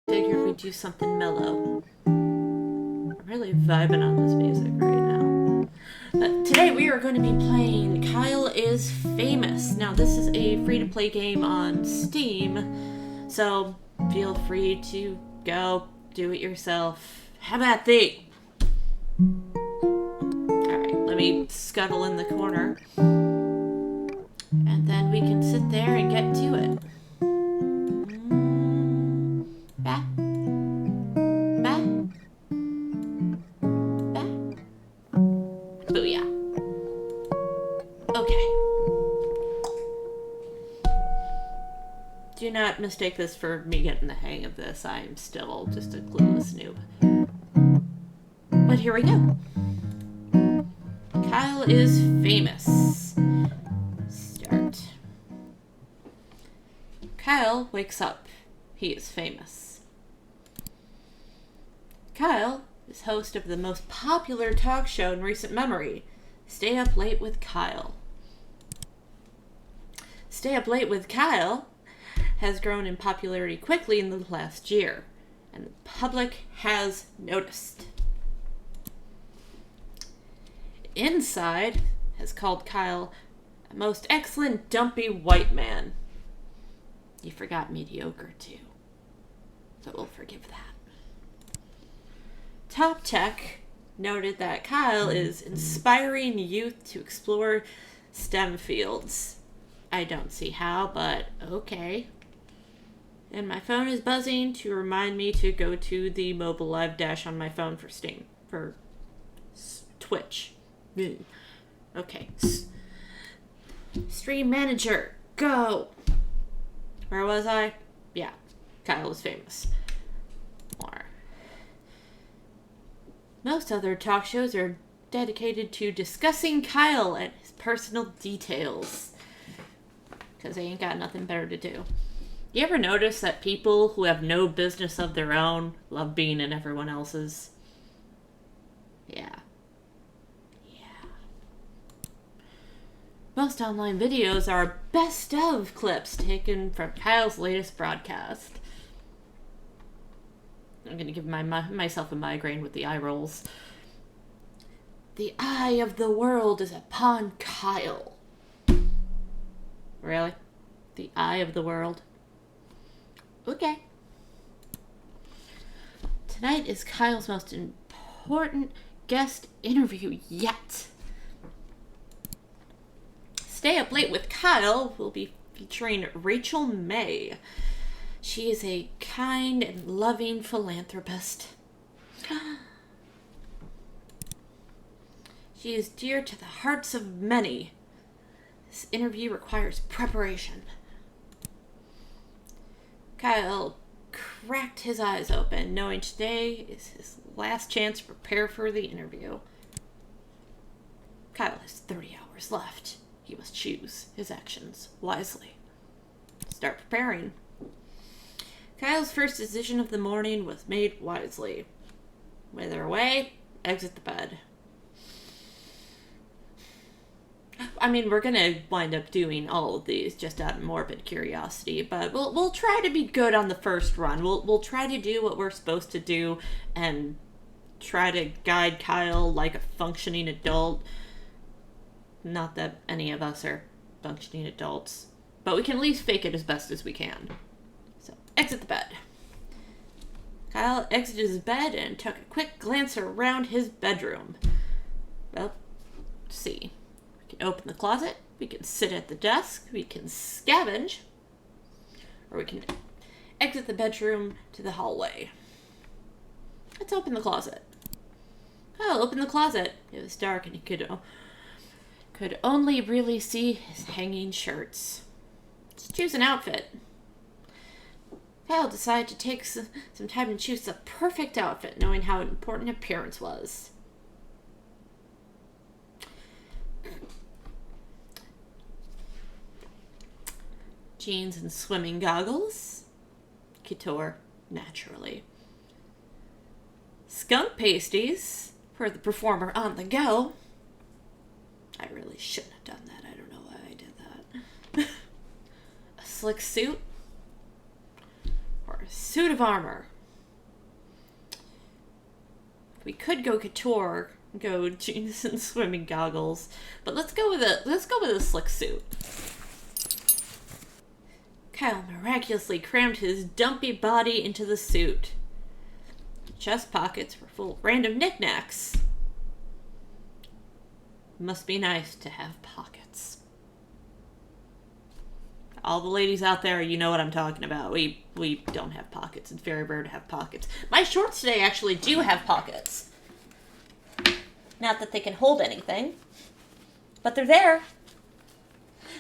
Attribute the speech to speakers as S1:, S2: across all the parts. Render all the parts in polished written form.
S1: Figured we'd do something mellow. I'm really vibing on this music right now. But today we are going to be playing Kyle is Famous. Now, this is a free-to-play game on Steam, so feel free to go do it yourself. Have at thee! Alright, let me scuttle in the corner. And then we can sit there and get to it. Back. Back. Back. Booyah. Okay. Do not mistake this for me getting the hang of this. I am still just a clueless noob. But here we go. Kyle is famous. Start. Kyle wakes up. He is famous. Kyle is host of the most popular talk show in recent memory, Stay Up Late with Kyle. Stay Up Late with Kyle has grown in popularity quickly in the last year, and the public has noticed. Inside has called Kyle a most excellent dumpy white man. You forgot mediocre too, so we'll forgive that. Top Tech noted that Kyle is inspiring youth to explore STEM fields. I don't see how, but okay. And my phone is buzzing to remind me to go to the mobile live dash on my phone for Steam. For Twitch. Okay. Stream manager, go! Where was I? Yeah. Kyle is famous. More. Most other talk shows are dedicated to discussing Kyle and his personal details. Because they ain't got nothing better to do. You ever notice that people who have no business of their own love being in everyone else's? Yeah. Most online videos are best of clips taken from Kyle's latest broadcast. I'm going to give myself a migraine with the eye rolls. The eye of the world is upon Kyle. Really? The eye of the world? Okay. Tonight is Kyle's most important guest interview yet. Stay Up Late with Kyle will be featuring Rachel May. She is a kind and loving philanthropist. She is dear to the hearts of many. This interview requires preparation. Kyle cracked his eyes open, knowing today is his last chance to prepare for the interview. Kyle has 30 hours left. He must choose his actions wisely. Start preparing. Kyle's first decision of the morning was made wisely. Wither away, exit the bed. I mean, we're gonna wind up doing all of these just out of morbid curiosity, but we'll try to be good on the first run. We'll try to do what we're supposed to do and try to guide Kyle like a functioning adult. Not that any of us are functioning adults, but we can at least fake it as best as we can. So, exit the bed. Kyle exited his bed and took a quick glance around his bedroom. Well, let's see. We can open the closet, we can sit at the desk, we can scavenge, or we can exit the bedroom to the hallway. Let's open the closet. Kyle opened the closet. It was dark and he could only really see his hanging shirts. Let's choose an outfit. Kyle decided to take some time to choose the perfect outfit, knowing how important appearance was. Jeans and swimming goggles. Couture, naturally. Skunk pasties for the performer on the go. I really shouldn't have done that. I don't know why I did that. A slick suit or a suit of armor. We could go couture, go jeans and swimming goggles, but let's go with a slick suit. Kyle miraculously crammed his dumpy body into the suit. The chest pockets were full of random knickknacks. Must be nice to have pockets. All the ladies out there, you know what I'm talking about. We don't have pockets. It's very rare to have pockets. My shorts today actually do have pockets. Not that they can hold anything, but they're there.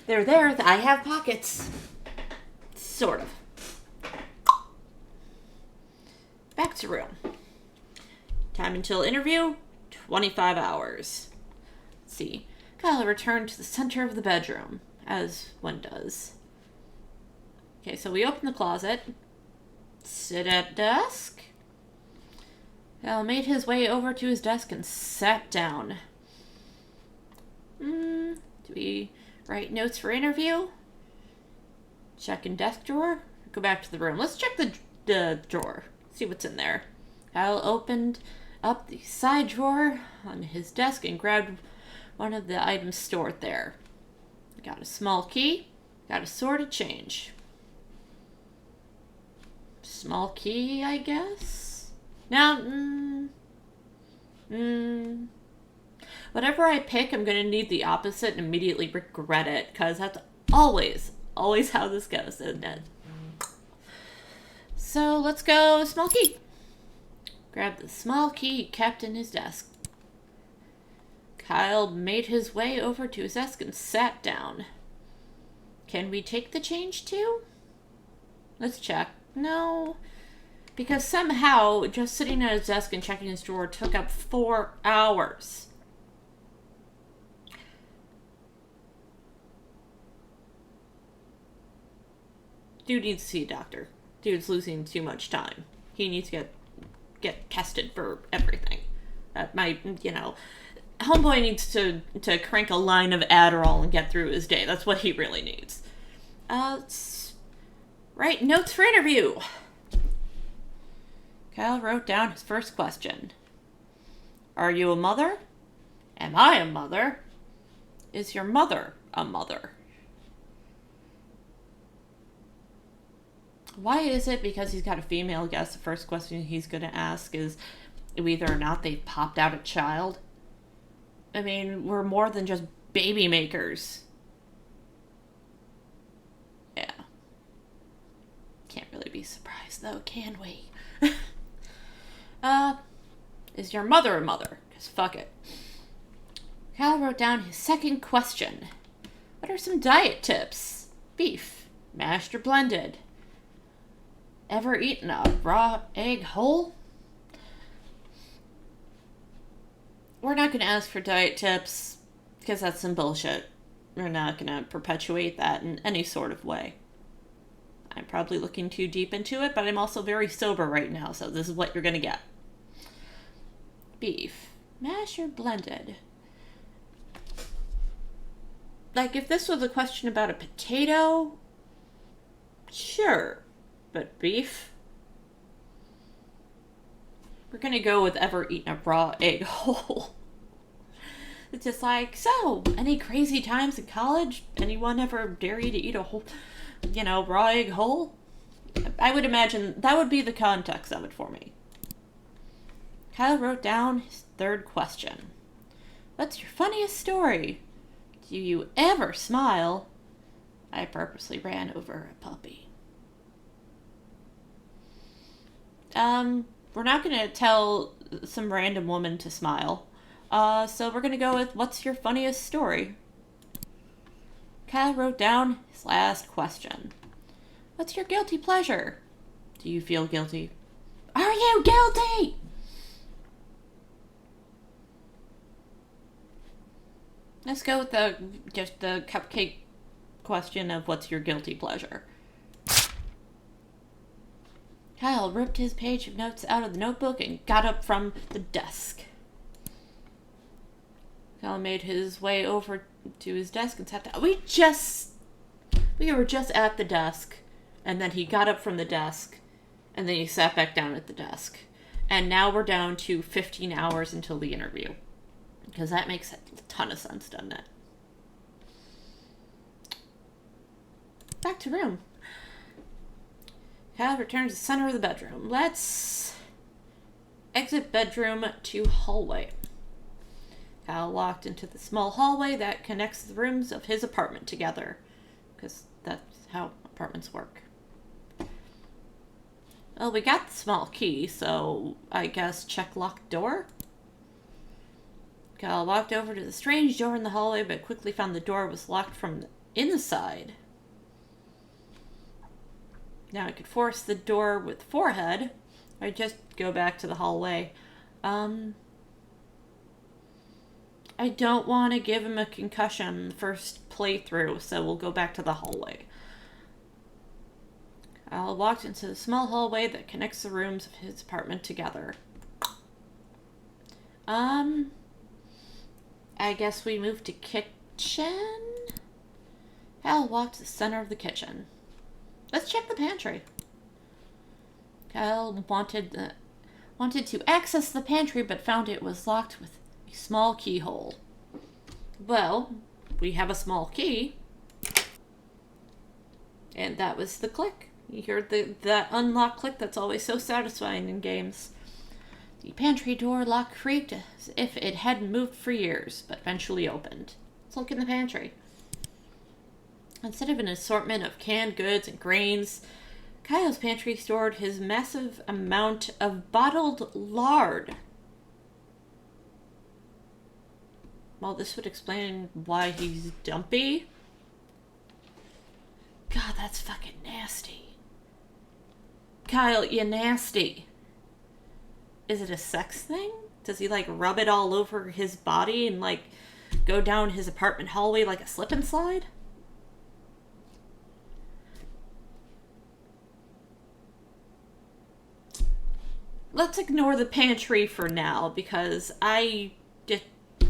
S1: They're there. I have pockets. Sort of. Back to room. Time until interview, 25 hours. Let's see. Kyle returned to the center of the bedroom, as one does. Okay, so we open the closet. Sit at desk. Kyle made his way over to his desk and sat down. Do we write notes for interview? Check in desk drawer. Go back to the room. Let's check the drawer. See what's in there. Kyle opened up the side drawer on his desk and grabbed one of the items stored there. Got a small key. Got a sword of change. Small key, I guess? Now, whatever I pick, I'm going to need the opposite and immediately regret it, because that's always how this goes, isn't it? So, let's go small key. Grab the small key kept in his desk. Kyle made his way over to his desk and sat down. Can we take the change too? Let's check. No, because somehow just sitting at his desk and checking his drawer took up 4 hours. Dude needs to see a doctor. Dude's losing too much time. He needs to get tested for everything. That might, homeboy needs to crank a line of Adderall and get through his day. That's what he really needs. Write notes for interview. Kyle wrote down his first question. Are you a mother? Am I a mother? Is your mother a mother? Why is it because he's got a female guest, the first question he's going to ask is whether or not they've popped out a child? I mean, we're more than just baby makers. Yeah. Can't really be surprised, though, can we? Is your mother a mother? Because fuck it. Kyle wrote down his second question. What are some diet tips? Beef. Mashed or blended? Ever eaten a raw egg whole? We're not going to ask for diet tips, because that's some bullshit. We're not going to perpetuate that in any sort of way. I'm probably looking too deep into it, but I'm also very sober right now, so this is what you're going to get. Beef. Mash or blended? Like, if this was a question about a potato, sure. But beef? We're going to go with ever eaten a raw egg whole. It's just like, so, any crazy times in college? Anyone ever dare you to eat a whole, raw egg whole? I would imagine that would be the context of it for me. Kyle wrote down his third question. What's your funniest story? Do you ever smile? I purposely ran over a puppy. We're not going to tell some random woman to smile. So we're going to go with, what's your funniest story? Kyle wrote down his last question. What's your guilty pleasure? Do you feel guilty? Are you guilty? Let's go with the cupcake question of what's your guilty pleasure. Kyle ripped his page of notes out of the notebook and got up from the desk. Kyle made his way over to his desk and sat down. We were just at the desk, and then he got up from the desk, and then he sat back down at the desk. And now we're down to 15 hours until the interview. Because that makes a ton of sense, doesn't it? Back to room. Kyle returns to the center of the bedroom. Let's exit bedroom to hallway. Kyle walked into the small hallway that connects the rooms of his apartment together. Because that's how apartments work. Well, we got the small key, so I guess check locked door? Kyle walked over to the strange door in the hallway, but quickly found the door was locked from the inside. Now I could force the door with forehead. I just go back to the hallway. I don't want to give him a concussion the first playthrough, so we'll go back to the hallway. Kyle walked into the small hallway that connects the rooms of his apartment together. I guess we move to kitchen? Kyle walked to the center of the kitchen. Let's check the pantry. Kyle wanted to access the pantry, but found it was locked with a small keyhole. Well, we have a small key. And that was the click. You heard that unlock click that's always so satisfying in games. The pantry door lock creaked as if it hadn't moved for years, but eventually opened. Let's look in the pantry. Instead of an assortment of canned goods and grains, Kyle's pantry stored his massive amount of bottled lard. Well, this would explain why he's dumpy. God, that's fucking nasty. Kyle, you nasty. Is it a sex thing? Does he, like, rub it all over his body and, like, go down his apartment hallway like a slip and slide? Let's ignore the pantry for now, because I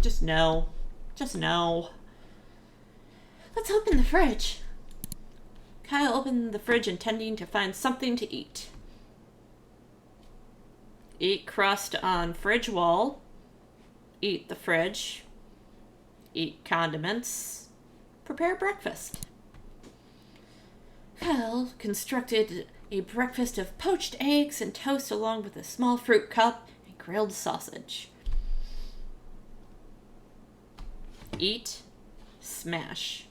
S1: just no. Just no. Let's open the fridge. Kyle opened the fridge intending to find something to eat. Eat crust on fridge wall. Eat the fridge. Eat condiments. Prepare breakfast. Kyle constructed a breakfast of poached eggs and toast along with a small fruit cup and grilled sausage. Eat. Smash.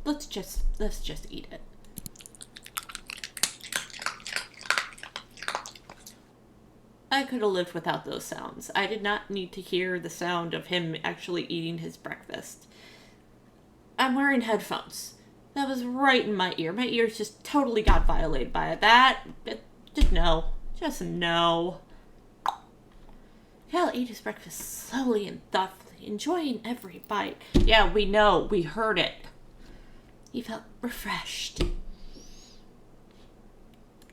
S1: Let's just eat it. I could have lived without those sounds. I did not need to hear the sound of him actually eating his breakfast. I'm wearing headphones. That was right in my ear. My ears just totally got violated by it. Just no. Just no. Hal ate his breakfast slowly and thoughtfully, enjoying every bite. Yeah, we know. We heard it. He felt refreshed.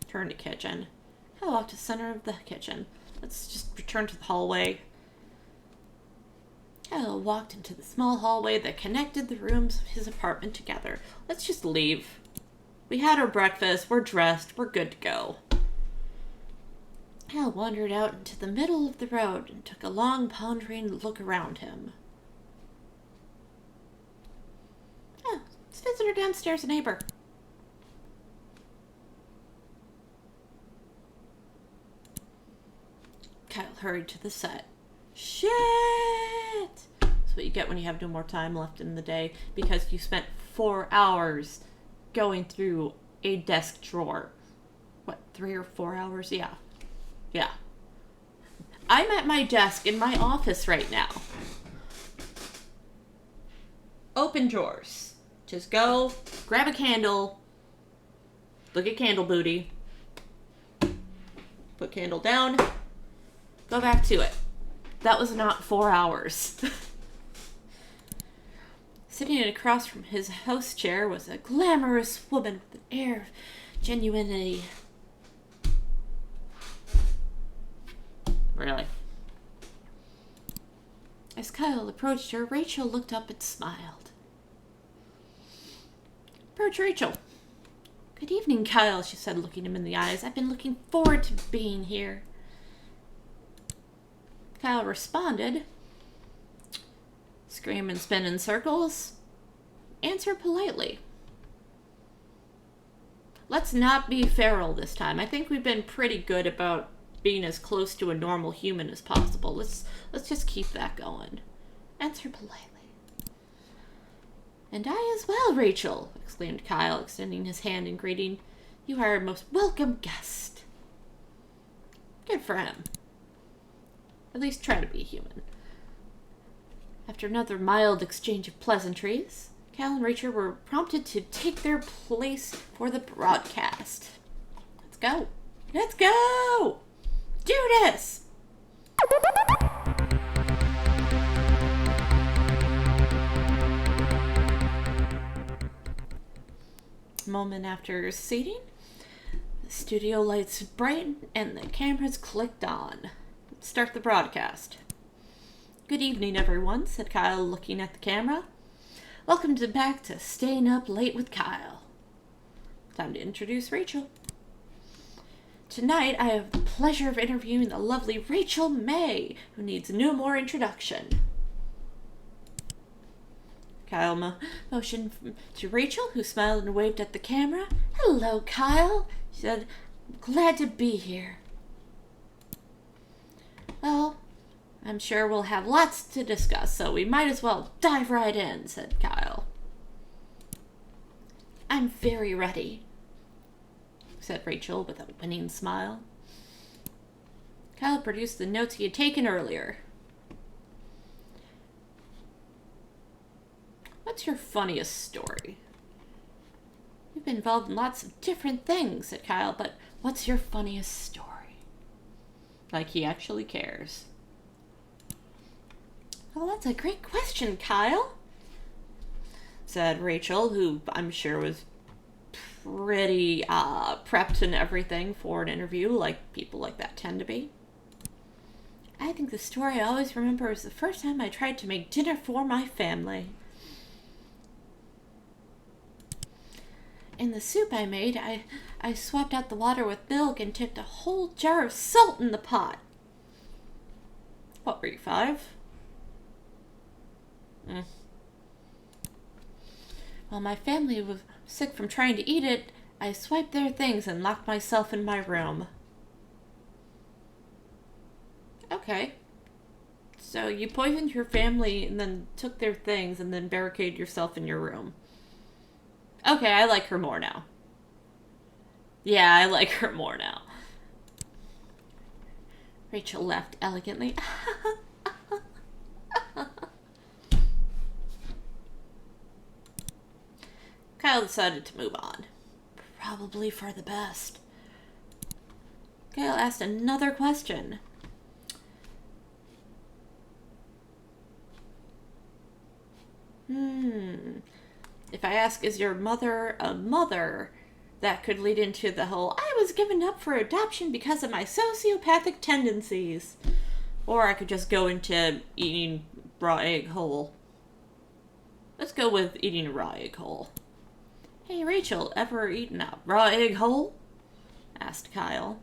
S1: Turn to kitchen. Hal walked to the center of the kitchen. Let's just return to the hallway. Hal walked into the small hallway that connected the rooms of his apartment together. Let's just leave. We had our breakfast. We're dressed. We're good to go. Hal wandered out into the middle of the road and took a long, pondering look around him. Oh, it's visitor downstairs, a neighbor. Kyle hurried to the set. Shit! That's what you get when you have no more time left in the day because you spent 4 hours going through a desk drawer. What, 3 or 4 hours? Yeah. Yeah. I'm at my desk in my office right now. Open drawers. Just go, grab a candle, look at candle booty, put candle down, go back to it. That was not 4 hours. Sitting across from his host chair was a glamorous woman with an air of genuinity. Really? As Kyle approached her, Rachel looked up and smiled. Approach Rachel. Good evening, Kyle, she said, looking him in the eyes. I've been looking forward to being here. Kyle responded, scream and spin in circles. Answer politely. Let's not be feral this time. I think we've been pretty good about being as close to a normal human as possible. Let's just keep that going. Answer politely. And I as well, Rachel, exclaimed Kyle, extending his hand in greeting. You are our most welcome guest. Good for him. At least try to be human. After another mild exchange of pleasantries, Kyle and Rachel were prompted to take their place for the broadcast. Let's go. Let's go! Do this! A moment after seating, the studio lights brightened and the cameras clicked on. Let's start the broadcast. Good evening, everyone, said Kyle, looking at the camera. Welcome back to Staying Up Late with Kyle. Time to introduce Rachel. Tonight, I have the pleasure of interviewing the lovely Rachel May, who needs no more introduction. Kyle motioned to Rachel, who smiled and waved at the camera. Hello, Kyle, she said. Glad to be here. Well, I'm sure we'll have lots to discuss, so we might as well dive right in, said Kyle. I'm very ready, said Rachel with a winning smile. Kyle produced the notes he had taken earlier. What's your funniest story? You've been involved in lots of different things, said Kyle, but what's your funniest story? Like he actually cares. Well, that's a great question, Kyle, said Rachel, who I'm sure was pretty prepped and everything for an interview, like people like that tend to be. I think the story I always remember was the first time I tried to make dinner for my family. In the soup I made, I swapped out the water with milk and tipped a whole jar of salt in the pot. What were you, 5? While my family was sick from trying to eat it, I swiped their things and locked myself in my room. Okay. So you poisoned your family and then took their things and then barricaded yourself in your room. Okay, I like her more now. Yeah, I like her more now. Rachel laughed elegantly. Kyle decided to move on. Probably for the best. Kyle asked another question. If I ask, is your mother a mother, that could lead into the whole, I was given up for adoption because of my sociopathic tendencies. Or I could just go into eating raw egg whole. Let's go with eating a raw egg whole. Hey, Rachel, ever eaten a raw egg whole? Asked Kyle.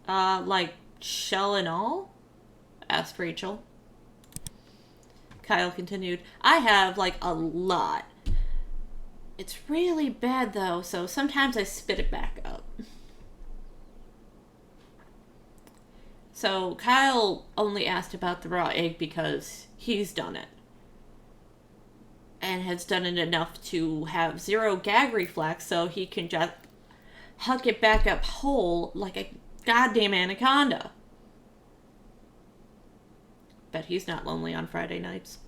S1: Like shell and all? Asked Rachel. Kyle continued, I have, like, a lot. It's really bad, though, so sometimes I spit it back up. So Kyle only asked about the raw egg because he's done it. And has done it enough to have 0 gag reflex, so he can just huck it back up whole like a goddamn anaconda. Bet he's not lonely on Friday nights.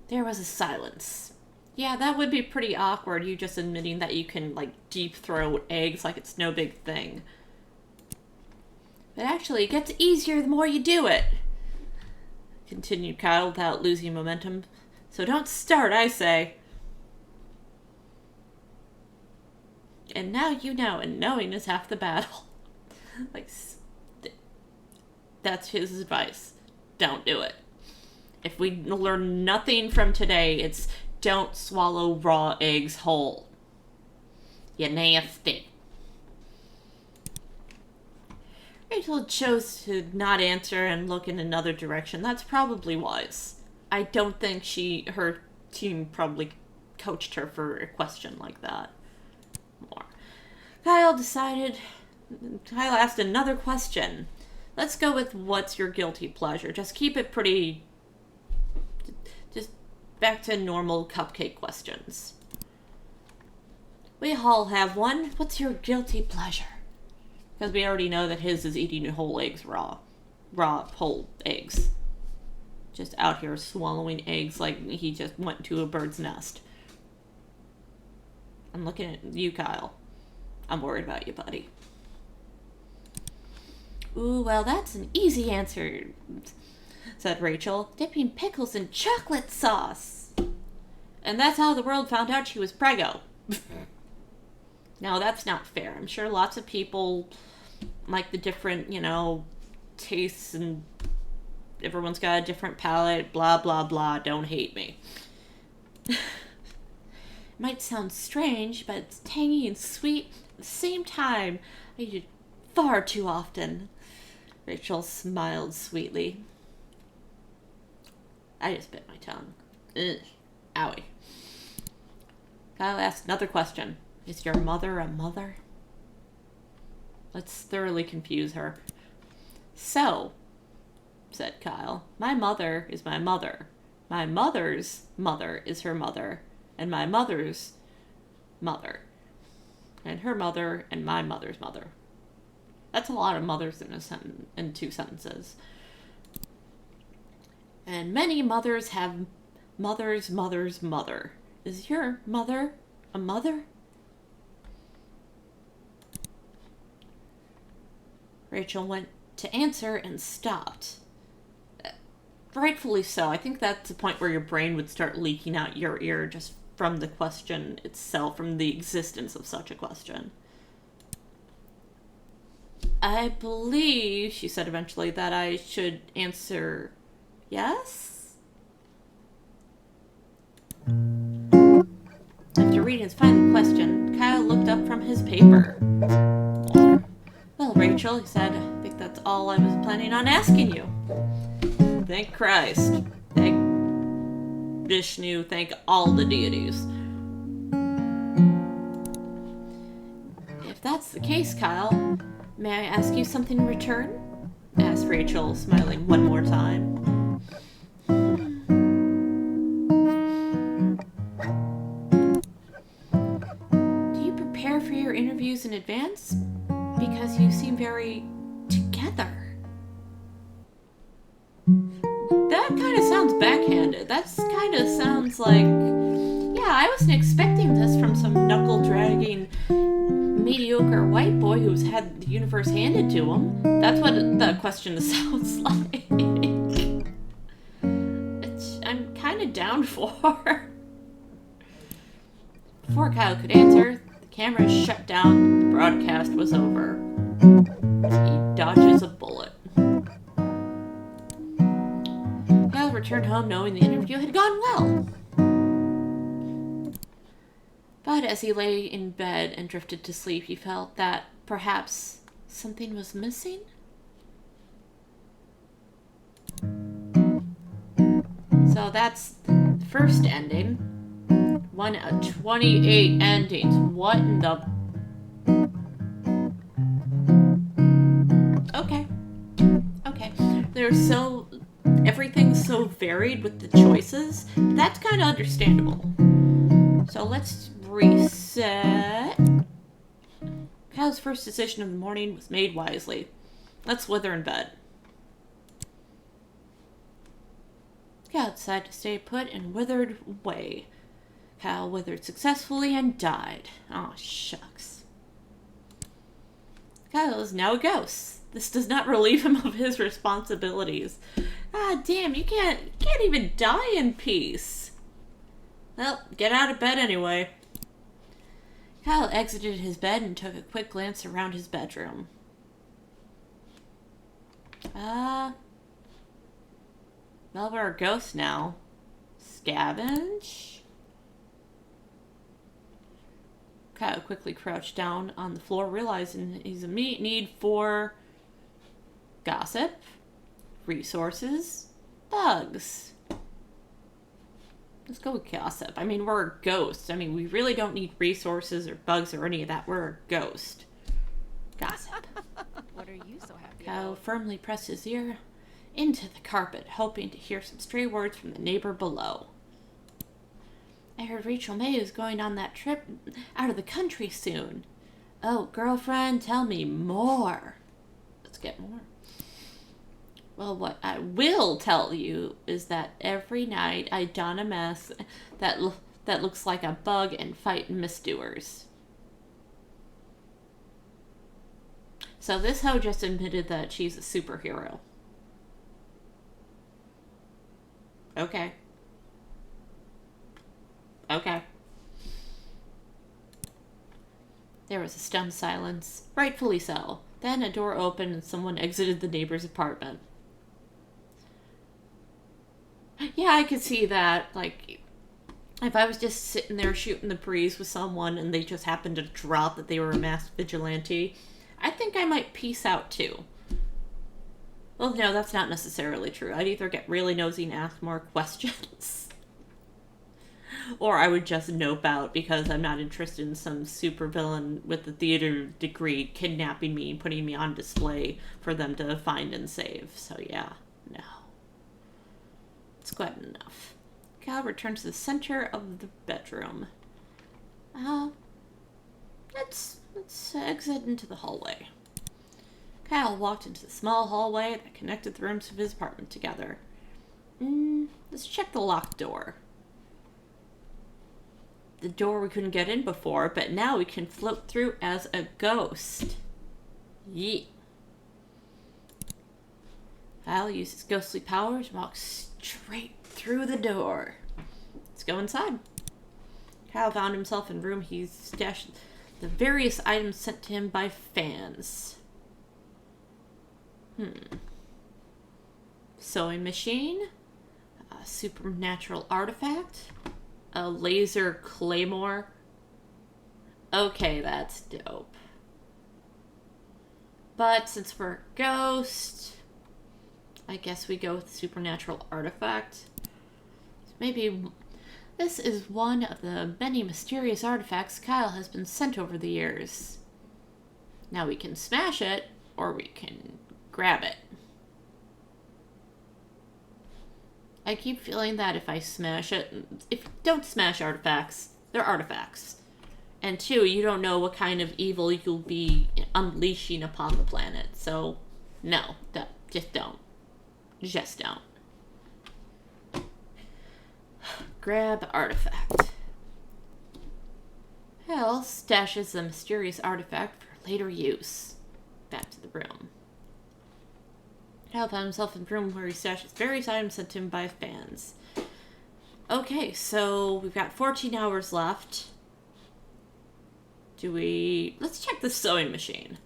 S1: There was a silence. Yeah, that would be pretty awkward, you just admitting that you can, like, deep throat eggs like it's no big thing. But actually, it gets easier the more you do it, continued Kyle without losing momentum. So don't start, I say. And now you know, and knowing is half the battle. Like, that's his advice. Don't do it. If we learn nothing from today, it's don't swallow raw eggs whole. You nasty. Rachel chose to not answer and look in another direction. That's probably wise. I don't think her team probably coached her for a question like that. More. Kyle asked another question. Let's go with what's your guilty pleasure. Just keep it pretty... Just back to normal cupcake questions. We all have one. What's your guilty pleasure? Because we already know that his is eating whole eggs raw. Raw, whole eggs. Just out here swallowing eggs like he just went to a bird's nest. I'm looking at you, Kyle. I'm worried about you, buddy. Ooh, well, that's an easy answer, said Rachel. Dipping pickles in chocolate sauce. And that's how the world found out she was preggo. Now, that's not fair. I'm sure lots of people like the different, tastes, and everyone's got a different palate, blah, blah, blah. Don't hate me. Might sound strange, but it's tangy and sweet at the same time. I eat it far too often. Rachel smiled sweetly. I just bit my tongue. Ugh. Owie. Kyle asked another question. Is your mother a mother? Let's thoroughly confuse her. So, said Kyle, my mother is my mother. My mother's mother is her mother. And my mother's mother. And her mother and my mother's mother. That's a lot of mothers in two sentences. And many mothers have mother's mother's mother. Is your mother a mother? Rachel went to answer and stopped. Rightfully so. I think that's the point where your brain would start leaking out your ear just from the question itself, from the existence of such a question. I believe, she said eventually, that I should answer yes? After reading his final question, Kyle looked up from his paper. Well, Rachel, he said, I think that's all I was planning on asking you. Thank Christ. Thank Vishnu. Thank all the deities. If that's the case, Kyle, may I ask you something in return? Asked Rachel, smiling one more time. Do you prepare for your interviews in advance? Because you seem very together. That kind of sounds backhanded. That kind of sounds like, yeah, I wasn't expecting this from some knuckle-dragging, mediocre white boy who's had the universe handed to him. That's what the question sounds like. I'm kind of down for. Before Kyle could answer, the camera shut down. The broadcast was over. He dodges a bullet. Kyle returned home knowing the interview had gone well. But as he lay in bed and drifted to sleep, he felt that perhaps something was missing. So that's the first ending. One of 28 endings. What in the... Okay. Everything's so varied with the choices. That's kind of understandable. So let's reset. Kyle's first decision of the morning was made wisely. Let's wither in bed. Kyle decided to stay put and withered away. Kyle withered successfully and died. Oh, shucks. Kyle is now a ghost. This does not relieve him of his responsibilities. Ah, damn, you can't even die in peace. Well, get out of bed anyway. Kyle exited his bed and took a quick glance around his bedroom. Well, we're a ghost now. Scavenge? Kyle quickly crouched down on the floor, realizing his immediate need for gossip, resources, bugs. Let's go with gossip. I mean, we're a ghost. I mean, we really don't need resources or bugs or any of that. We're a ghost. Gossip.
S2: What are you so happy
S1: Kyle
S2: about?
S1: firmly pressed his ear into the carpet, hoping to hear some stray words from the neighbor below. I heard Rachel May is going on that trip out of the country soon. Oh, girlfriend, tell me more. Let's get more. Well, what I will tell you is that every night I don a mask that looks like a bug and fight misdoers. So this hoe just admitted that she's a superhero. Okay. Okay. There was a stunned silence. Rightfully so. Then a door opened and someone exited the neighbor's apartment. Yeah, I could see that. Like, if I was just sitting there shooting the breeze with someone and they just happened to drop that they were a masked vigilante, I think I might peace out too. Well, no, that's not necessarily true. I'd either get really nosy and ask more questions, or I would just nope out because I'm not interested in some supervillain with a theater degree kidnapping me and putting me on display for them to find and save. So yeah, no. It's quite enough. Kyle returned to the center of the bedroom. Let's exit into the hallway. Kyle walked into the small hallway that connected the rooms of his apartment together. Let's check the locked door. The door we couldn't get in before, but now we can float through as a ghost. Yeet. Kyle used his ghostly powers and walked straight through the door. Let's go inside. Kyle found himself in a room he stashed the various items sent to him by fans. Sewing machine, a supernatural artifact, a laser claymore. Okay, that's dope. But since we're a ghost, I guess we go with supernatural artifact. Maybe this is one of the many mysterious artifacts Kyle has been sent over the years. Now we can smash it, or we can grab it. I keep feeling that if I smash it, don't smash artifacts, they're artifacts. And two, you don't know what kind of evil you'll be unleashing upon the planet. So, no, just don't. Just don't. Grab artifact. Hal stashes the mysterious artifact for later use. Back to the room. Hal found himself in a room where he stashes various items sent to him by fans. Okay, so we've got 14 hours left. Let's check the sewing machine.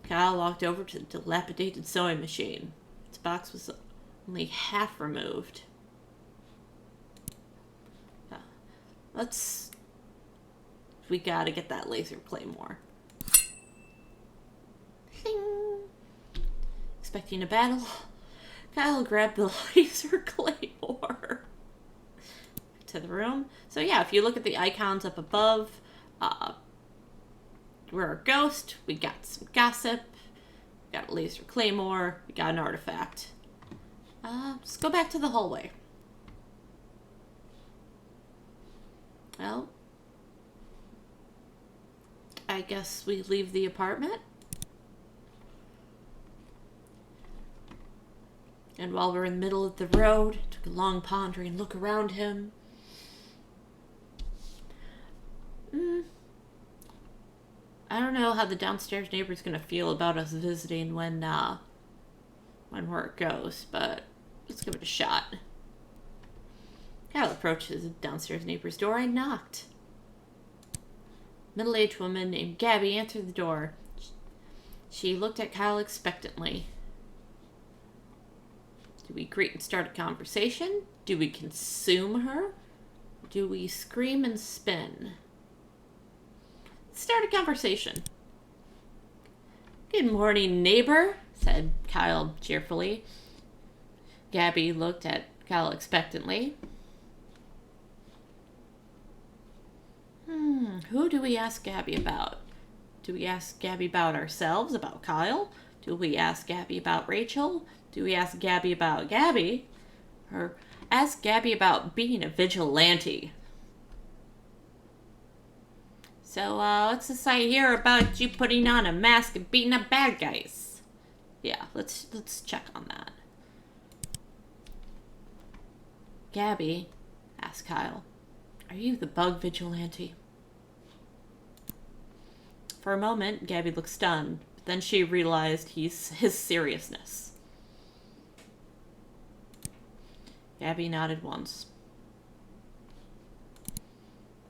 S1: Kyle walked over to the dilapidated sewing machine. Its box was only half removed. We gotta get that laser claymore. Ding. Expecting a battle, Kyle grabbed the laser claymore. To the room. So yeah, if you look at the icons up above, we're a ghost, we got some gossip, we got a laser claymore, we got an artifact. Let's go back to the hallway. Well, I guess we leave the apartment. And while we're in the middle of the road, took a long pondering look around him. I don't know how the downstairs neighbor's gonna feel about us visiting when we're a ghost, but let's give it a shot. Kyle approached his downstairs neighbor's door and knocked. Middle-aged woman named Gabby answered the door. She looked at Kyle expectantly. Do we greet and start a conversation? Do we consume her? Do we scream and spin? start a conversation. Good morning, neighbor, said Kyle cheerfully. Gabby looked at Kyle expectantly. Who do we ask Gabby about? Do we ask Gabby about ourselves, about Kyle? Do we ask Gabby about Rachel? Do we ask Gabby about Gabby? Or ask Gabby about being a vigilante? So, what's this I hear about you putting on a mask and beating up bad guys? Yeah, let's check on that. Gabby, asked Kyle, are you the bug vigilante? For a moment, Gabby looked stunned, but then she realized his seriousness. Gabby nodded once.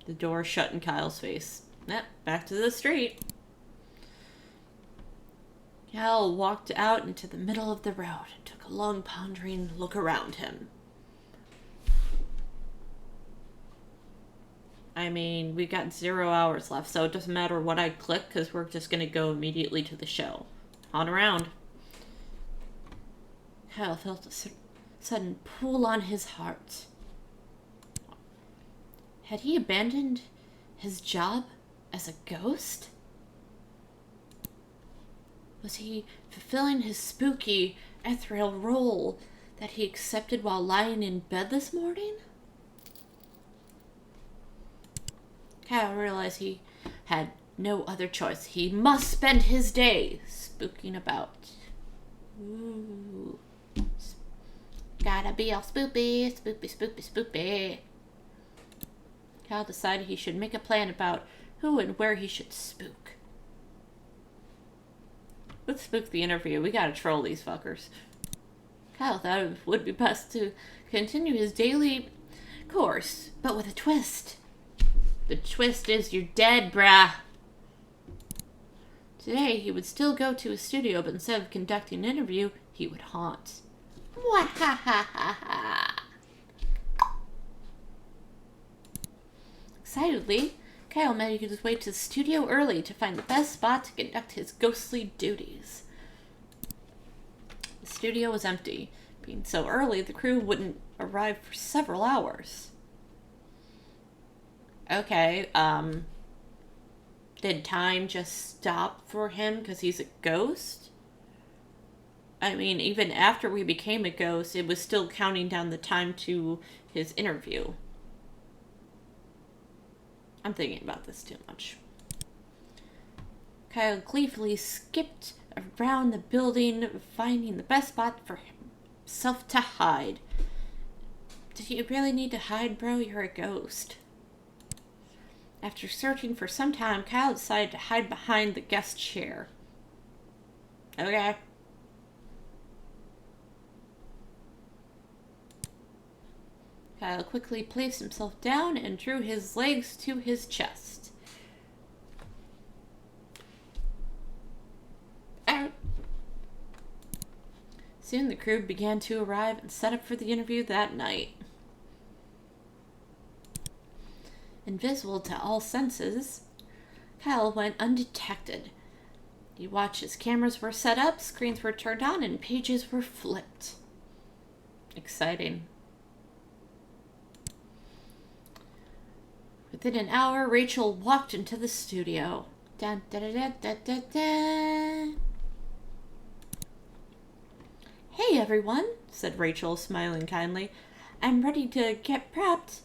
S1: The door shut in Kyle's face. Back to the street. Kyle walked out into the middle of the road and took a long pondering look around him. I mean, we've got 0 hours left, so it doesn't matter what I click because we're just going to go immediately to the show. On around. Kyle felt a sudden pull on his heart. Had he abandoned his job as a ghost? Was he fulfilling his spooky, ethereal role that he accepted while lying in bed this morning? Kyle realized he had no other choice. He must spend his day spooking about. Ooh. Gotta be all spoopy, spoopy, spoopy, spoopy. Kyle decided he should make a plan about who and where he should spook. Let's spook the interview. We gotta troll these fuckers. Kyle thought it would be best to continue his daily course, but with a twist. The twist is you're dead, brah. Today, he would still go to his studio, but instead of conducting an interview, he would haunt. Mwahahaha. Excitedly, Kyle made his way to the studio early to find the best spot to conduct his ghostly duties. The studio was empty. Being so early, the crew wouldn't arrive for several hours. Okay, did time just stop for him because he's a ghost? I mean, even after we became a ghost, it was still counting down the time to his interview. I'm thinking about this too much. Kyle gleefully skipped around the building, finding the best spot for himself to hide. Did you really need to hide, bro? You're a ghost. After searching for some time, Kyle decided to hide behind the guest chair. Okay. Kyle quickly placed himself down and drew his legs to his chest. Soon the crew began to arrive and set up for the interview that night. Invisible to all senses, Kyle went undetected. He watched as cameras were set up, screens were turned on, and pages were flipped. Exciting. Within an hour, Rachel walked into the studio. Dun, da, da, da, da, da, da. Hey, everyone, said Rachel, smiling kindly. I'm ready to get prepped.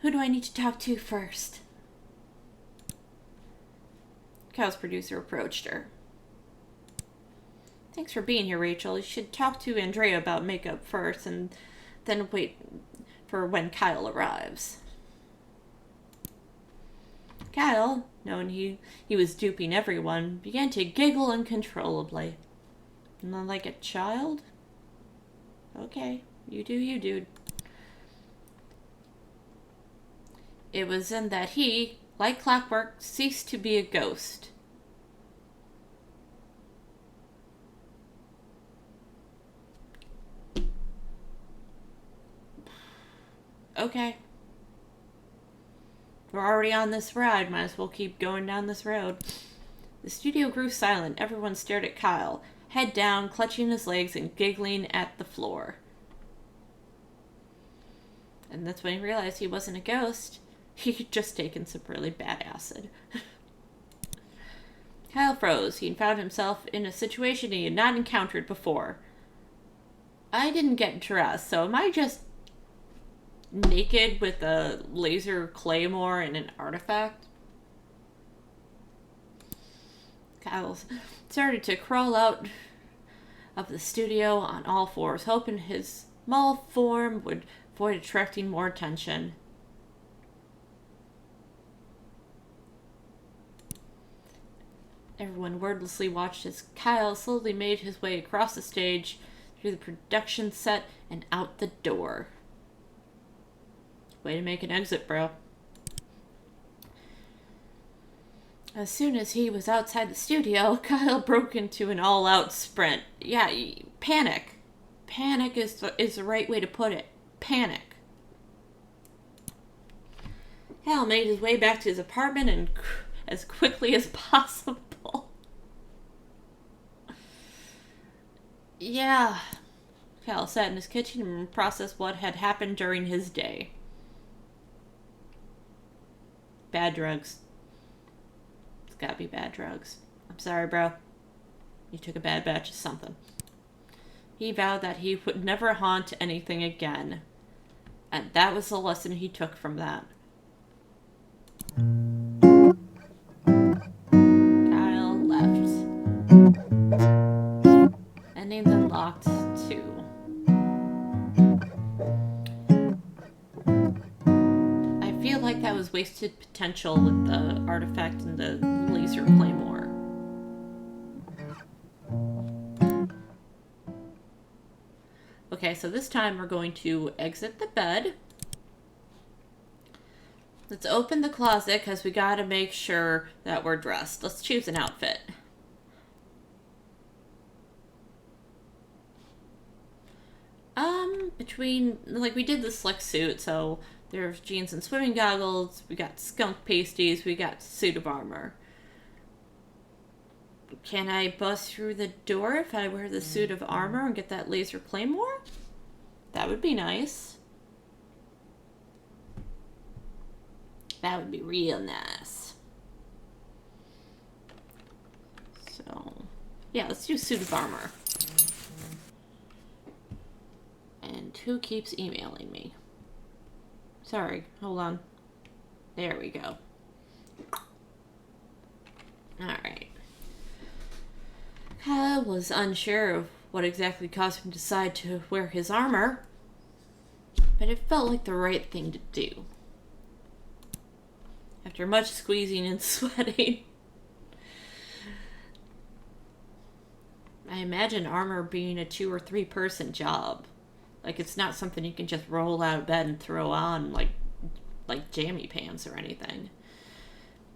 S1: Who do I need to talk to first? Kyle's producer approached her. Thanks for being here, Rachel. You should talk to Andrea about makeup first and then wait for when Kyle arrives. Kyle, knowing he was duping everyone, began to giggle uncontrollably. Not like a child? Okay, you do you, dude. It was then that he, like clockwork, ceased to be a ghost. Okay. We're already on this ride. Might as well keep going down this road. The studio grew silent. Everyone stared at Kyle, head down, clutching his legs and giggling at the floor. And that's when he realized he wasn't a ghost. He'd just taken some really bad acid. Kyle froze. He found himself in a situation he had not encountered before. I didn't get dressed, so am I just naked with a laser claymore and an artifact? Kyle started to crawl out of the studio on all fours, hoping his small form would avoid attracting more attention. Everyone wordlessly watched as Kyle slowly made his way across the stage, through the production set, and out the door. Way to make an exit, bro. As soon as he was outside the studio, Kyle broke into an all-out sprint. Yeah, panic. Panic is the right way to put it. Panic. Kyle made his way back to his apartment and as quickly as possible. Yeah. Kyle sat in his kitchen and processed what had happened during his day. Bad drugs. It's gotta be bad drugs. I'm sorry, bro. You took a bad batch of something. He vowed that he would never haunt anything again. And that was the lesson he took from that. Kyle left. Endings unlocked 2. I feel like that was wasted potential with the artifact and the laser claymore. Okay, so this time we're going to exit the bed. Let's open the closet because we gotta make sure that we're dressed. Let's choose an outfit. We did the slick suit, so there's jeans and swimming goggles, we got skunk pasties, we got suit of armor. Can I bust through the door if I wear the suit of armor and get that laser claymore? That would be nice. That would be real nice. So, yeah, let's do suit of armor. And who keeps emailing me? Sorry, hold on. There we go. Alright. Kyle was unsure of what exactly caused him to decide to wear his armor, but it felt like the right thing to do. After much squeezing and sweating, I imagine armor being a 2 or 3 person job. Like, it's not something you can just roll out of bed and throw on like jammy pants or anything.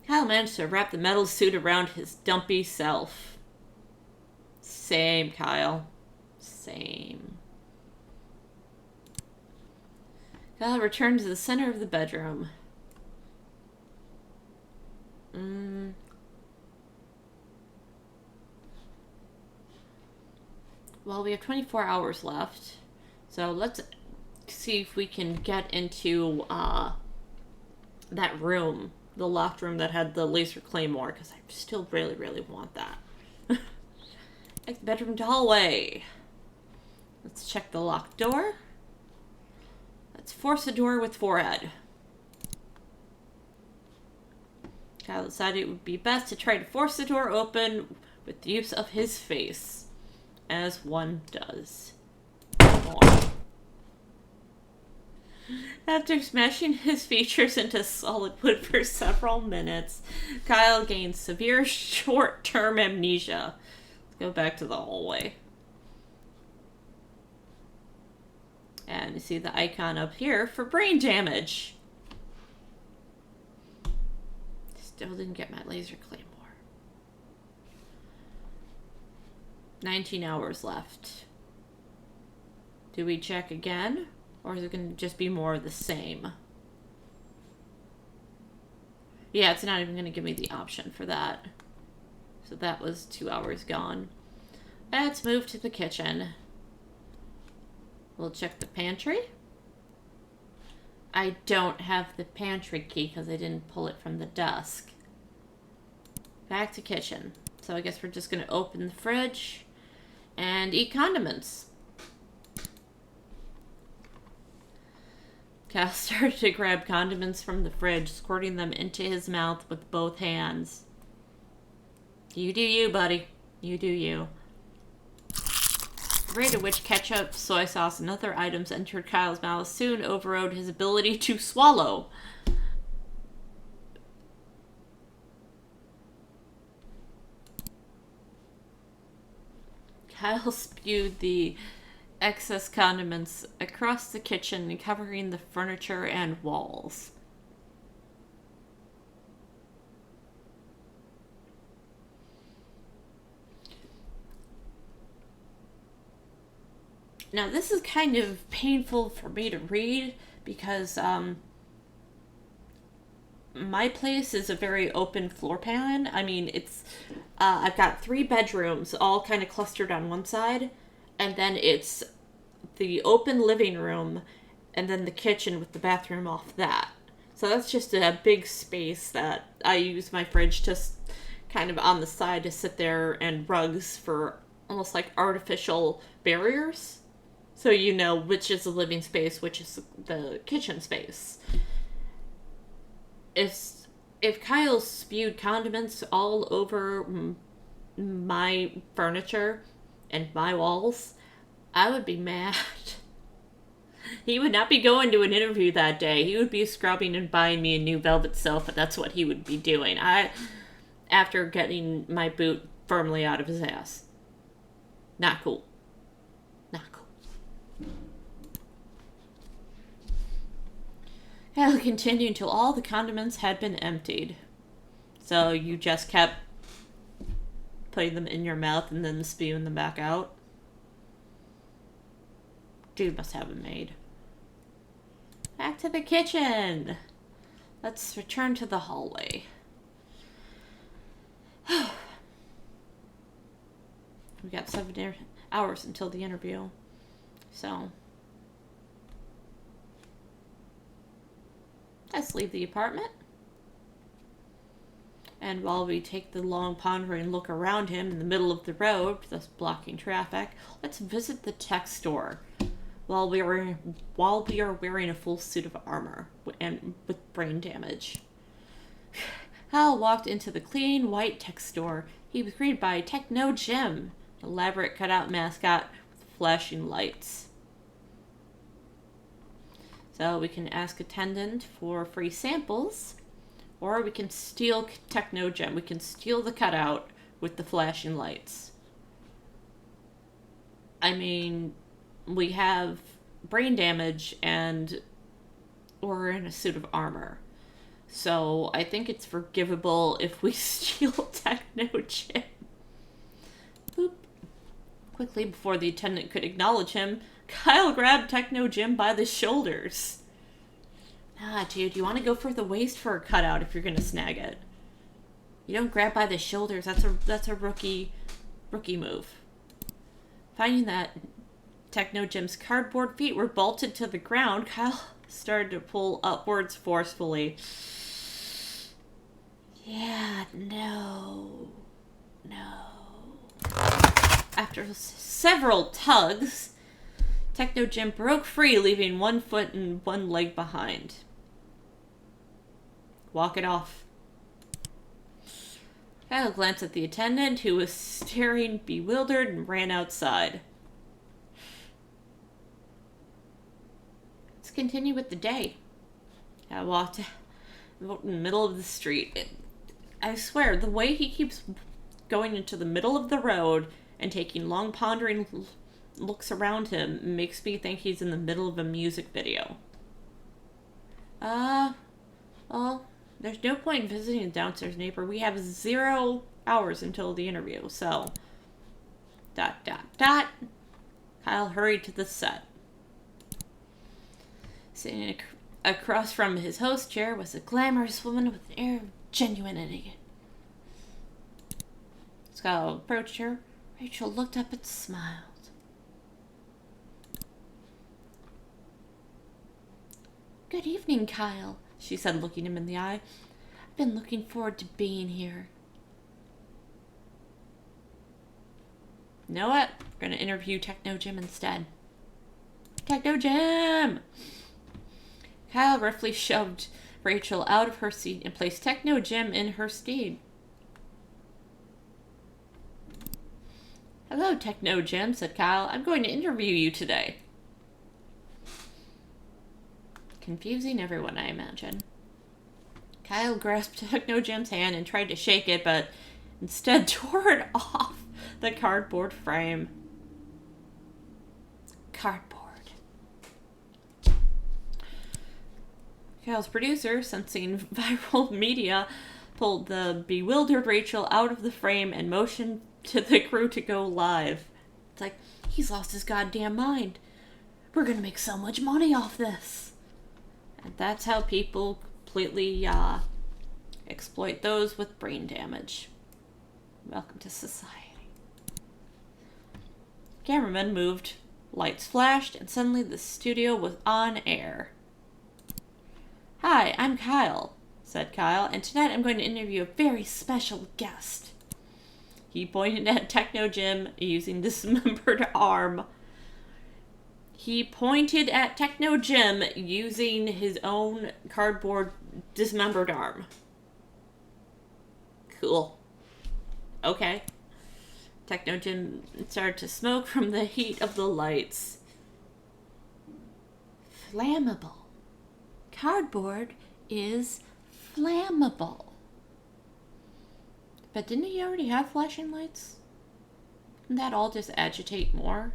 S1: Kyle managed to wrap the metal suit around his dumpy self. Same, Kyle. Same. Kyle returned to the center of the bedroom. Well, we have 24 hours left. So let's see if we can get into that room. The locked room that had the laser claymore. Because I still really, really want that. Next bedroom to hallway. Let's check the locked door. Let's force a door with forehead. Kyle decided it would be best to try to force the door open with the use of his face. As one does. More. After smashing his features into solid wood for several minutes, Kyle gained severe short-term amnesia. Let's go back to the hallway. And you see the icon up here for brain damage. Still didn't get my laser claymore. 19 hours left. Do we check again? Or is it going to just be more of the same? Yeah, it's not even going to give me the option for that. So that was 2 hours gone. Let's move to the kitchen. We'll check the pantry. I don't have the pantry key because I didn't pull it from the desk. Back to kitchen. So I guess we're just going to open the fridge and eat condiments. Kyle started to grab condiments from the fridge, squirting them into his mouth with both hands. You do you, buddy. You do you. The rate at which ketchup, soy sauce, and other items entered Kyle's mouth soon overrode his ability to swallow. Kyle spewed the excess condiments across the kitchen, covering the furniture and walls. Now, this is kind of painful for me to read because my place is a very open floor plan. I mean, it's I've got 3 bedrooms all kind of clustered on one side, and then it's the open living room, and then the kitchen with the bathroom off that. So that's just a big space that I use my fridge to kind of on the side to sit there, and rugs for almost like artificial barriers. So you know which is the living space, which is the kitchen space. If Kyle spewed condiments all over my furniture and my walls, I would be mad. He would not be going to an interview that day. He would be scrubbing and buying me a new velvet sofa. That's what he would be doing. After getting my boot firmly out of his ass. Not cool. Not cool. Kyle continued until all the condiments had been emptied. So you just kept putting them in your mouth and then spewing them back out? Dude must have them made. Back to the kitchen. Let's return to the hallway. We got 7 hours until the interview. So let's leave the apartment. And while we take the long pondering look around him in the middle of the road, thus blocking traffic, let's visit the tech store. While we are wearing a full suit of armor and with brain damage. Hal walked into the clean white tech store. He was greeted by Techno Jim, an elaborate cutout mascot with flashing lights. So we can ask attendant for free samples, or we can steal Techno Jim. We can steal the cutout with the flashing lights. I mean, we have brain damage and we're in a suit of armor. So I think it's forgivable if we steal Techno Jim. Boop. Quickly, before the attendant could acknowledge him, Kyle grabbed Techno Jim by the shoulders. Ah, dude, you want to go for the waist for a cutout if you're going to snag it. You don't grab by the shoulders. That's a rookie move. Finding that Techno Jim's cardboard feet were bolted to the ground, Kyle started to pull upwards forcefully. Yeah, no. After several tugs, Techno Jim broke free, leaving one foot and one leg behind. Walk it off. Kyle glanced at the attendant, who was staring bewildered, and ran outside. Let's continue with the day. I walked in the middle of the street. I swear, the way he keeps going into the middle of the road and taking long pondering looks around him makes me think he's in the middle of a music video. Well, there's no point visiting the downstairs neighbor. We have 0 hours until the interview, so... ... Kyle hurried to the set. Sitting across from his host chair was a glamorous woman with an air of genuinity. As Kyle approached her, Rachel looked up and smiled. "Good evening, Kyle," she said, looking him in the eye. "I've been looking forward to being here." You know what? We're going to interview Techno Jim instead. Techno Jim! Kyle roughly shoved Rachel out of her seat and placed Techno Jim in her stead. "Hello, Techno Jim," said Kyle. "I'm going to interview you today." Confusing everyone, I imagine. Kyle grasped Techno Jim's hand and tried to shake it, but instead tore it off the cardboard frame. Cardboard. Kyle's producer, sensing viral media, pulled the bewildered Rachel out of the frame and motioned to the crew to go live. It's like, he's lost his goddamn mind. We're gonna make so much money off this. And that's how people completely exploit those with brain damage. Welcome to society. Cameraman moved, lights flashed, and suddenly the studio was on air. "Hi, I'm Kyle," said Kyle, "and tonight I'm going to interview a very special guest." He pointed at Techno Jim using dismembered arm. He pointed at Techno Jim using his own cardboard dismembered arm. Cool. Okay. Techno Jim started to smoke from the heat of the lights. Flammable. Cardboard is flammable. But didn't he already have flashing lights? Didn't that all just agitate more?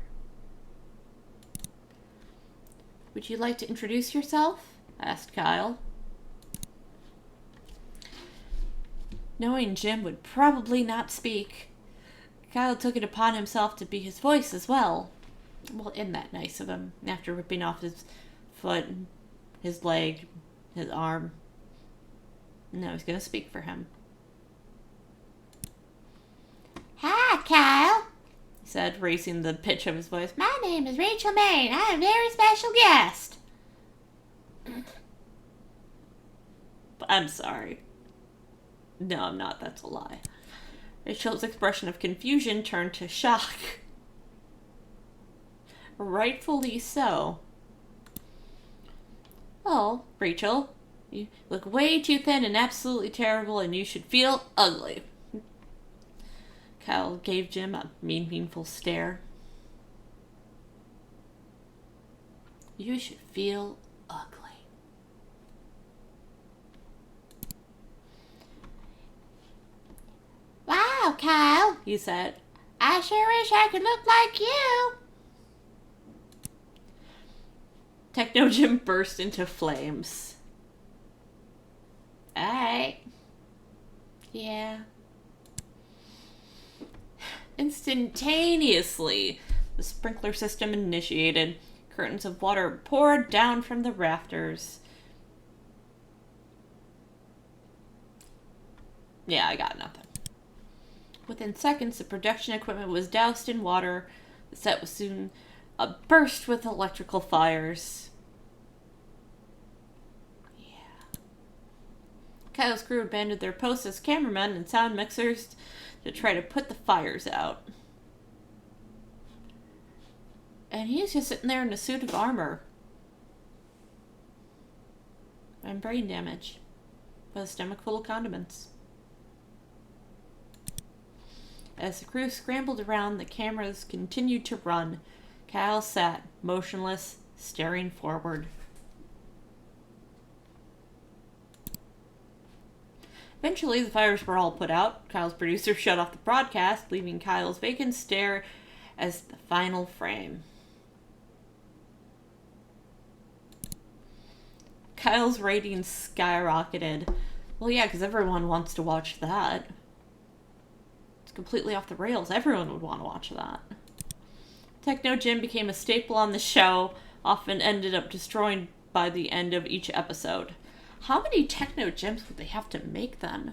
S1: "Would you like to introduce yourself?" asked Kyle. Knowing Jim would probably not speak, Kyle took it upon himself to be his voice as well. Well, isn't that nice of him, after ripping off his foot, his leg, his arm? No, he's going to speak for him. "Hi, Kyle," he said, raising the pitch of his voice. "My name is Rachel Maine. I am a very special guest." I'm sorry. No, I'm not. That's a lie. Rachel's expression of confusion turned to shock. Rightfully so. "Oh, Rachel, you look way too thin and absolutely terrible, and you should feel ugly." Kyle gave Jim a meaningful stare. "You should feel ugly." "Wow, Kyle," he said. "I sure wish I could look like you." Techno Jim burst into flames. "Alright. Yeah." Instantaneously, the sprinkler system initiated. Curtains of water poured down from the rafters. Yeah, I got nothing. Within seconds, the production equipment was doused in water. The set was soon burst with electrical fires. Yeah. Kyle's crew abandoned their posts as cameramen and sound mixers to try to put the fires out. And he's just sitting there in a suit of armor. And brain damage. With a stomach full of condiments. As the crew scrambled around, the cameras continued to run. Kyle sat, motionless, staring forward. Eventually, the fires were all put out. Kyle's producer shut off the broadcast, leaving Kyle's vacant stare as the final frame. Kyle's ratings skyrocketed. Well, yeah, because everyone wants to watch that. It's completely off the rails. Everyone would want to watch that. Techno Jim became a staple on the show, often ended up destroyed by the end of each episode. How many techno gems would they have to make then?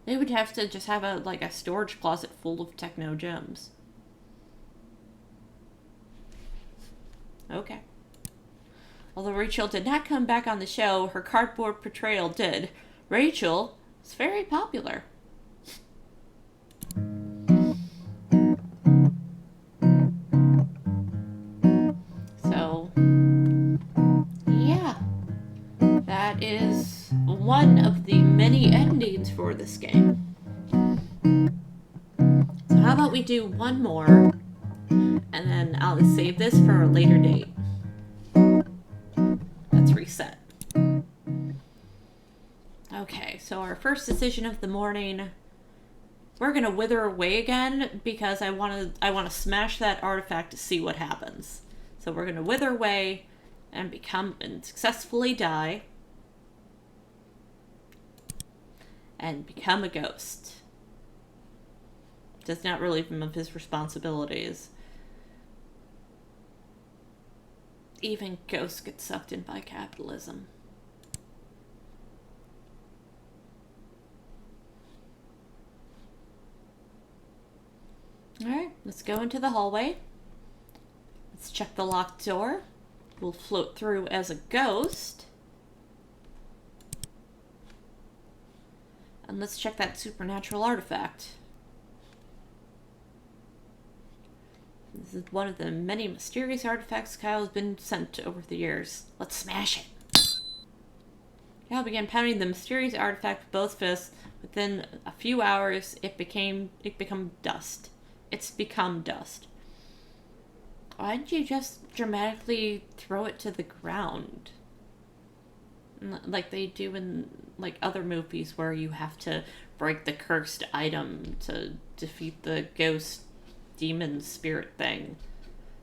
S1: They would have to just have a storage closet full of techno gems. Okay. Although Rachel did not come back on the show, her cardboard portrayal did. Rachel is very popular. So, yeah. That is one of the many endings for this game. So how about we do one more, and then I'll save this for a later date. Let's reset. Okay, so our first decision of the morning, we're gonna wither away again because I wanna smash that artifact to see what happens. So we're gonna wither away and successfully die and become a ghost. Does not relieve him of his responsibilities. Even ghosts get sucked in by capitalism. Alright, let's go into the hallway. Let's check the locked door. We'll float through as a ghost. And let's check that supernatural artifact. This is one of the many mysterious artifacts Kyle has been sent over the years. Let's smash it. Kyle began pounding the mysterious artifact with both fists. Within a few hours, it became dust. It's become dust. Why didn't you just dramatically throw it to the ground? Like they do in other movies where you have to break the cursed item to defeat the ghost demon spirit thing.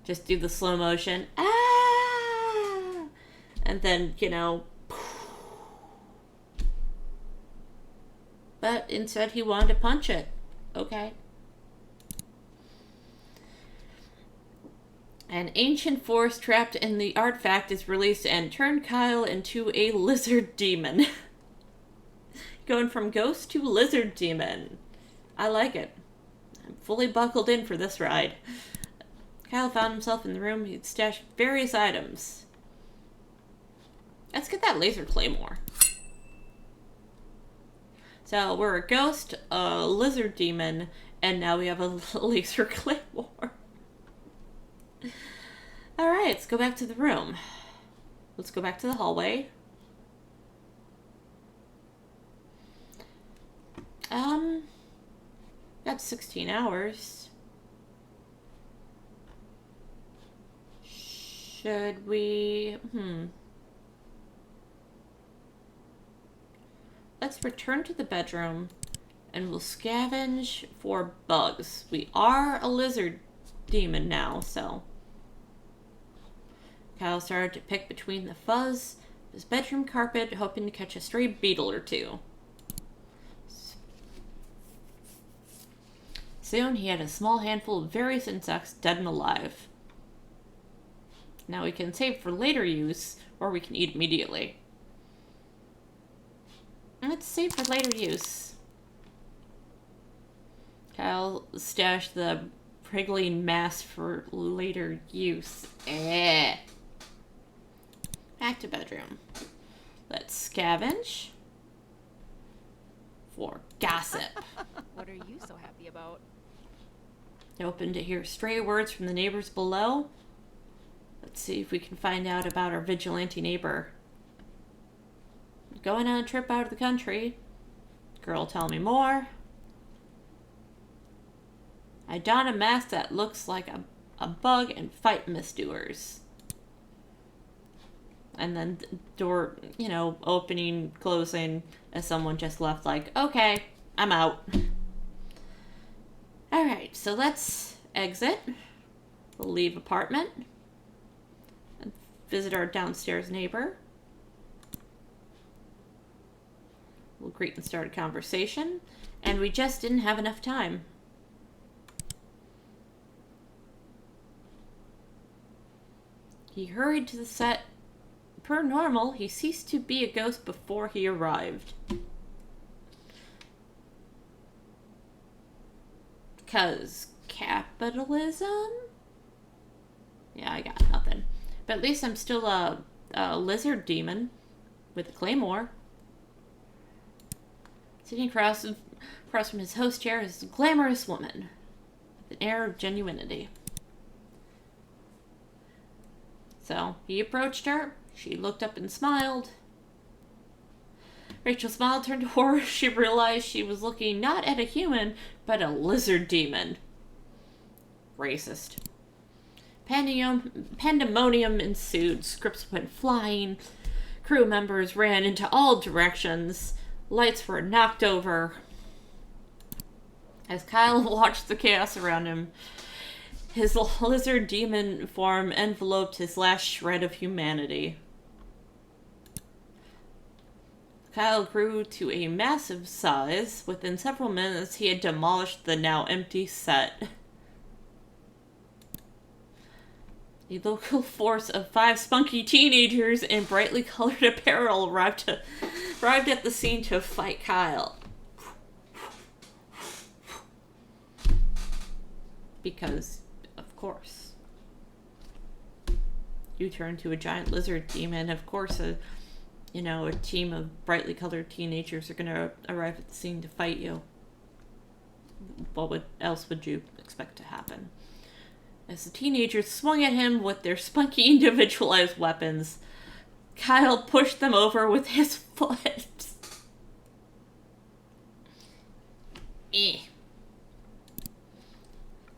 S1: Just do the slow motion. Ah! And then, But instead he wanted to punch it. Okay. An ancient force trapped in the artifact is released and turned Kyle into a lizard demon. Going from ghost to lizard demon. I like it. I'm fully buckled in for this ride. Kyle found himself in the room. He'd stashed various items. Let's get that laser claymore. So we're a ghost, a lizard demon, and now we have a laser claymore. Alright, let's go back to the room. Let's go back to the hallway. Got 16 hours. Should we... Let's return to the bedroom and we'll scavenge for bugs. We are a lizard demon now, so... Kyle started to pick between the fuzz of his bedroom carpet, hoping to catch a stray beetle or two. Soon he had a small handful of various insects dead and alive. Now we can save for later use, or we can eat immediately. Let's save for later use. Kyle stashed the prickling mass for later use. Back to bedroom. Let's scavenge for gossip.
S2: What are you so happy about?
S1: Open to hear stray words from the neighbors below. Let's see if we can find out about our vigilante neighbor. Going on a trip out of the country. Girl, tell me more. I don a mask that looks like a bug and fight misdoers. And then door, opening, closing, as someone just left like, okay, I'm out. Alright, so let's exit. We'll leave apartment. And visit our downstairs neighbor. We'll greet and start a conversation. And we just didn't have enough time. He hurried to the set per normal, he ceased to be a ghost before he arrived. Because capitalism? Yeah, I got nothing. But at least I'm still a lizard demon with a claymore. Sitting across from his host chair is a glamorous woman with an air of genuinity. So he approached her. She looked up and smiled. Rachel's smile turned to horror. She realized she was looking not at a human, but a lizard demon. Racist. Pandemonium ensued. Scripts went flying. Crew members ran into all directions. Lights were knocked over. As Kyle watched the chaos around him, his lizard demon form enveloped his last shred of humanity. Kyle grew to a massive size. Within several minutes, he had demolished the now empty set. A local force of 5 spunky teenagers in brightly colored apparel arrived at the scene to fight Kyle. Because, of course, you turn to a giant lizard demon. Of course, a team of brightly colored teenagers are going to arrive at the scene to fight you. What else would you expect to happen? As the teenagers swung at him with their spunky individualized weapons, Kyle pushed them over with his foot.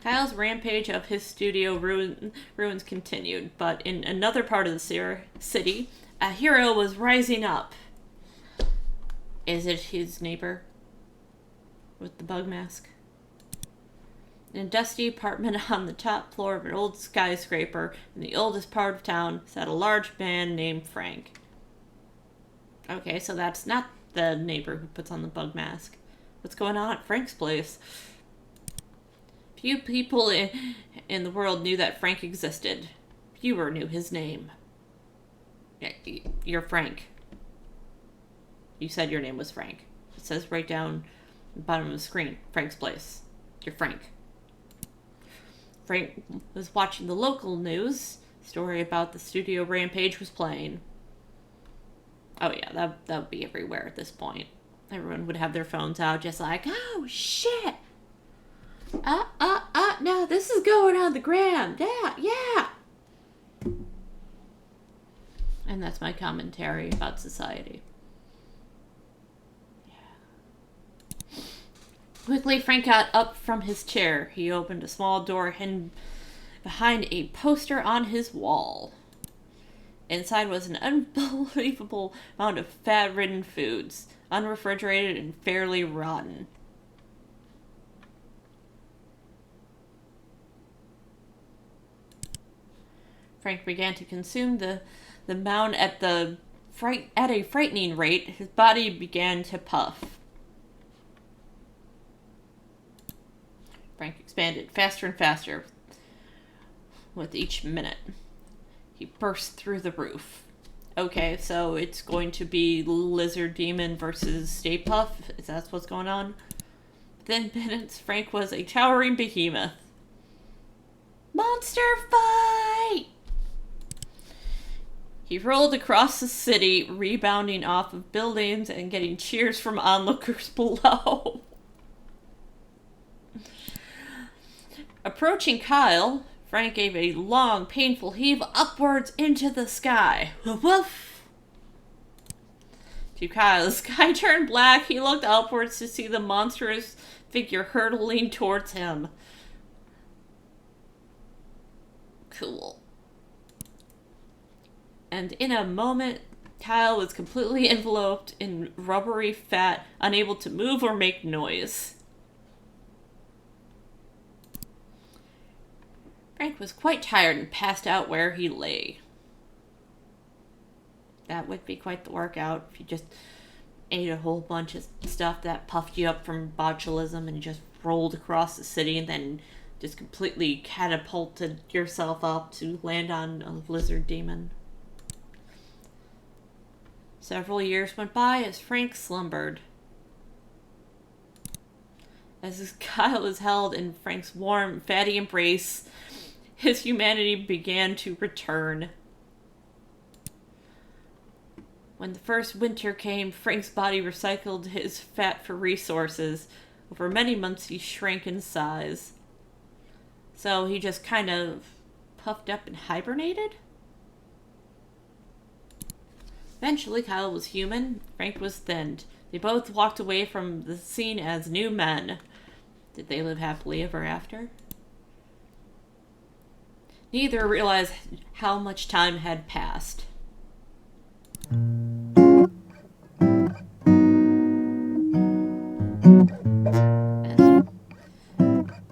S1: Kyle's rampage of his studio ruins continued, but in another part of the city, a hero was rising up. Is it his neighbor with the bug mask? In a dusty apartment on the top floor of an old skyscraper in the oldest part of town sat a large man named Frank. Okay, so that's not the neighbor who puts on the bug mask. What's going on at Frank's place? Few people in the world knew that Frank existed. Fewer knew his name. You're Frank. You said your name was Frank. It says right down the bottom of the screen, Frank's place. You're Frank. Frank was watching the local news. Story about the studio rampage was playing. Oh yeah, that would be everywhere at this point. Everyone would have their phones out just like, oh shit! No, this is going on the gram. Yeah. And that's my commentary about society. Yeah. Quickly, Frank got up from his chair. He opened a small door hidden behind a poster on his wall. Inside was an unbelievable amount of fat-ridden foods, unrefrigerated and fairly rotten. Frank began to consume the mound at a frightening rate. His body began to puff. Frank expanded faster and faster with each minute. He burst through the roof. Okay, so it's going to be Lizard Demon versus Stay Puft. Is that what's going on? Within minutes, Frank was a towering behemoth. Monster fight! He rolled across the city, rebounding off of buildings and getting cheers from onlookers below. Approaching Kyle, Frank gave a long, painful heave upwards into the sky. Woof! To Kyle, the sky turned black. He looked upwards to see the monstrous figure hurtling towards him. Cool. And in a moment, Kyle was completely enveloped in rubbery fat, unable to move or make noise. Frank was quite tired and passed out where he lay. That would be quite the workout if you just ate a whole bunch of stuff that puffed you up from botulism and you just rolled across the city and then just completely catapulted yourself up to land on a lizard demon. Several years went by as Frank slumbered. As Kyle was held in Frank's warm, fatty embrace, his humanity began to return. When the first winter came, Frank's body recycled his fat for resources. Over many months, he shrank in size. So he just kind of puffed up and hibernated? Eventually, Kyle was human, Frank was thinned. They both walked away from the scene as new men. Did they live happily ever after? Neither realized how much time had passed. And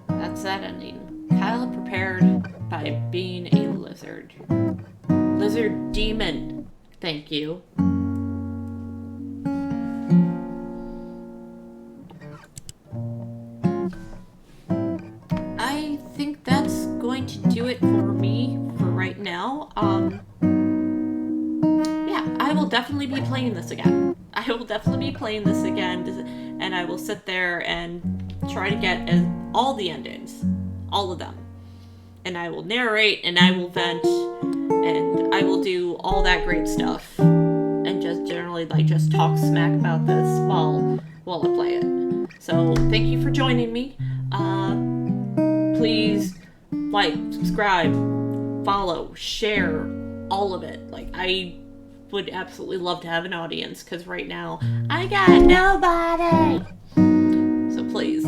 S1: that's that ending. Kyle prepared by being a lizard. Lizard demon. Thank you. I think that's going to do it for me for right now. Yeah, I will definitely be playing this again. I will definitely be playing this again, and I will sit there and try to get all the endings. All of them. And I will narrate, and I will vent, and I will do all that great stuff. And just generally, just talk smack about this while I play it. So, thank you for joining me. Please like, subscribe, follow, share, all of it. I would absolutely love to have an audience, because right now, I got nobody! So please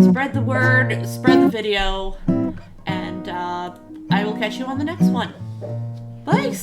S1: spread the word, spread the video, and I will catch you on the next one. Bye!